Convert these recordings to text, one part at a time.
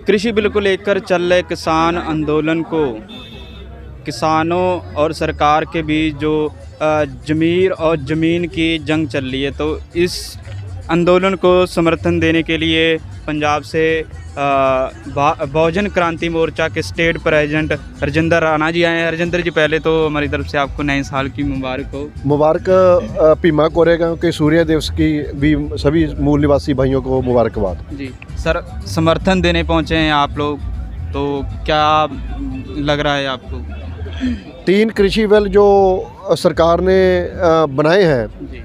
कृषि बिल को लेकर चल रहे किसान आंदोलन को, किसानों और सरकार के बीच जो ज़मीर और ज़मीन की जंग चल रही है, तो इस आंदोलन को समर्थन देने के लिए पंजाब से बहुजन क्रांति मोर्चा के स्टेट प्रेसिडेंट हरजिंदर राणा जी आए हैं। हरजिंदर जी, पहले तो हमारी तरफ से आपको नए साल की मुबारक हो। मुबारक भीमा कोरेगांव के सूर्य दिवस की भी सभी मूल निवासी भाइयों को मुबारकबाद। जी सर, समर्थन देने पहुँचे हैं आप लोग, तो क्या लग रहा है आपको? 3 कृषि बिल जो सरकार ने बनाए हैं, जी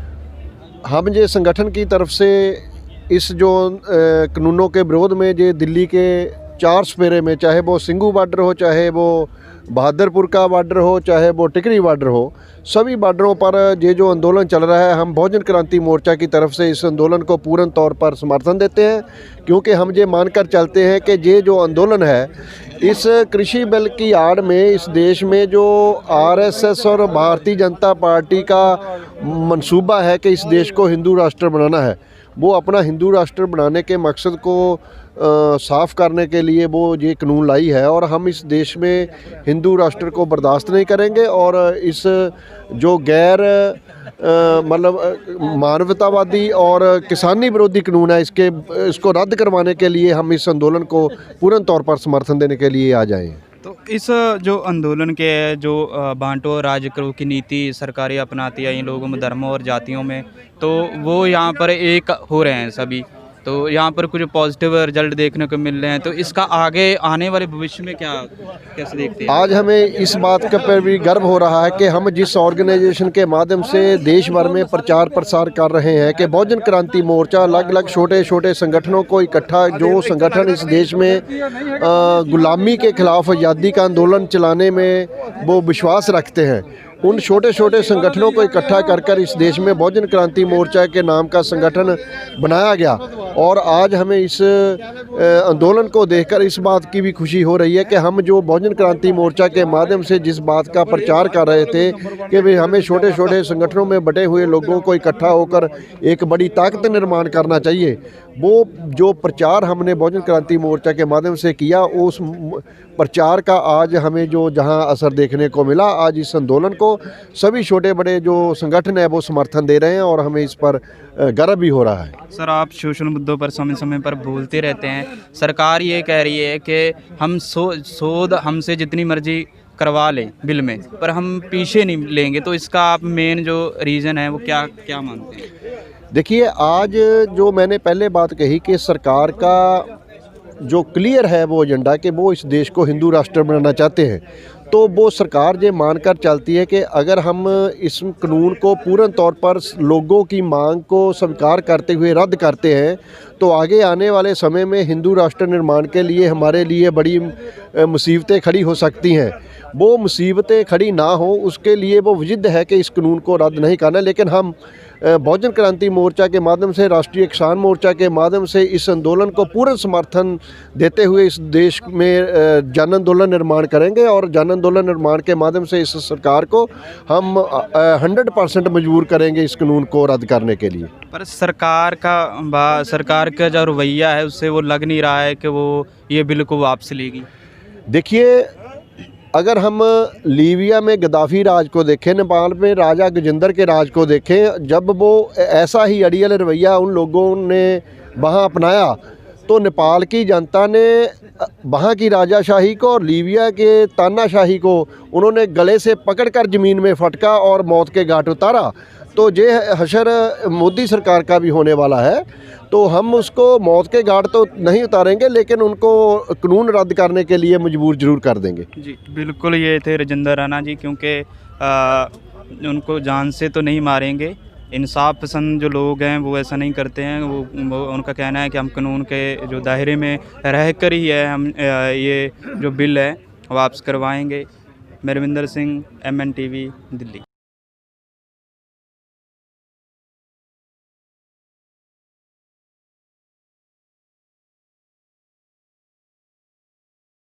हम ये संगठन की तरफ से इस जो कानूनों के विरोध में जो दिल्ली के 4 सपेरे में, चाहे वो सिंघू बॉर्डर हो, चाहे वो बहादुरपुर का बॉर्डर हो, चाहे वो टिकरी बॉर्डर हो, सभी बॉर्डरों पर ये जो आंदोलन चल रहा है, हम बहुजन क्रांति मोर्चा की तरफ से इस आंदोलन को पूर्ण तौर पर समर्थन देते हैं। क्योंकि हम ये मानकर चलते हैं कि ये जो आंदोलन है, इस कृषि बिल की आड़ में इस देश में जो आरएसएस और भारतीय जनता पार्टी का मंसूबा है कि इस देश को हिंदू राष्ट्र बनाना है, वो अपना हिंदू राष्ट्र बनाने के मकसद को साफ़ करने के लिए वो ये कानून लाई है। और हम इस देश में हिंदू राष्ट्र को बर्दाश्त नहीं करेंगे और इस जो गैर मानवतावादी और किसानी विरोधी कानून है, इसको रद्द करवाने के लिए हम इस आंदोलन को पूर्ण तौर पर समर्थन देने के लिए आ जाएं। तो इस जो आंदोलन के जो बांटो और राज करो की नीति सरकारें अपनाती है इन लोगों में, धर्मों और जातियों में, तो वो यहाँ पर एक हो रहे हैं सभी, तो यहाँ पर कुछ पॉजिटिव रिजल्ट देखने को मिल रहे हैं। तो इसका आगे आने वाले भविष्य में क्या कैसे देखते हैं? आज हमें इस बात का पर भी गर्व हो रहा है कि हम जिस ऑर्गेनाइजेशन के माध्यम से देश भर में प्रचार प्रसार कर रहे हैं कि बहुजन क्रांति मोर्चा अलग अलग छोटे छोटे संगठनों को इकट्ठा, जो संगठन इस देश में गुलामी के खिलाफ आज़ादी का आंदोलन चलाने में वो विश्वास रखते हैं, उन छोटे छोटे संगठनों को इकट्ठा कर इस देश में बहुजन क्रांति मोर्चा के नाम का संगठन बनाया गया। और आज हमें इस आंदोलन को देखकर इस बात की भी खुशी हो रही है कि हम जो बहुजन क्रांति मोर्चा के माध्यम से जिस बात का प्रचार कर रहे थे कि भाई हमें छोटे छोटे संगठनों में बटे हुए लोगों को इकट्ठा होकर एक बड़ी ताकत निर्माण करना चाहिए, वो जो प्रचार हमने बहुजन क्रांति मोर्चा के माध्यम से किया, उस प्रचार का आज हमें जो जहां असर देखने को मिला, आज इस आंदोलन को सभी छोटे बड़े जो संगठन है वो समर्थन दे रहे हैं और हमें इस पर गर्व भी हो रहा है। सर, आप सोशल मुद्दों पर समय समय पर बोलते रहते हैं, सरकार ये कह रही है कि हम शोध हमसे जितनी मर्जी करवा लें बिल में, पर हम पीछे नहीं लेंगे, तो इसका आप मेन जो रीज़न है वो क्या क्या मानते हैं? देखिए, आज जो मैंने पहले बात कही कि सरकार का जो क्लियर है वो एजेंडा कि वो इस देश को हिंदू राष्ट्र बनाना चाहते हैं, तो वो सरकार ये मानकर चलती है कि अगर हम इस कानून को पूर्ण तौर पर लोगों की मांग को स्वीकार करते हुए रद्द करते हैं, तो आगे आने वाले समय में हिंदू राष्ट्र निर्माण के लिए हमारे लिए बड़ी मुसीबतें खड़ी हो सकती हैं। वो मुसीबतें खड़ी ना हो उसके लिए वो वजिद है कि इस कानून को रद्द नहीं करना। लेकिन हम बहुजन क्रांति मोर्चा के माध्यम से, राष्ट्रीय किसान मोर्चा के माध्यम से इस आंदोलन को पूर्ण समर्थन देते हुए इस देश में जन आंदोलन निर्माण करेंगे और जन आंदोलन निर्माण के माध्यम से इस सरकार को हम 100% मजबूर करेंगे इस कानून को रद्द करने के लिए। पर सरकार का जो रवैया है उससे वो लग नहीं रहा है कि वो ये बिल को वापस लेगी। देखिए, अगर हम लीबिया में गद्दाफ़ी राज को देखें, नेपाल में राजा गजेंद्र के राज को देखें, जब वो ऐसा ही अड़ियल रवैया उन लोगों ने वहाँ अपनाया, तो नेपाल की जनता ने वहाँ की राजाशाही को और लीबिया के तानाशाही को उन्होंने गले से पकड़कर ज़मीन में फटका और मौत के घाट उतारा। तो ये हशर मोदी सरकार का भी होने वाला है, तो हम उसको मौत के घाट तो नहीं उतारेंगे, लेकिन उनको कानून रद्द करने के लिए मजबूर ज़रूर कर देंगे। जी बिल्कुल, ये थे हरजिंदर राणा जी, क्योंकि उनको जान से तो नहीं मारेंगे, इंसाफ पसंद जो लोग हैं वो ऐसा नहीं करते हैं। वो उनका कहना है कि हम कानून के जो दायरे में रह कर ही है हम ये जो बिल है वापस करवाएंगे। मैं रविंदर सिंह, MNTV, दिल्ली।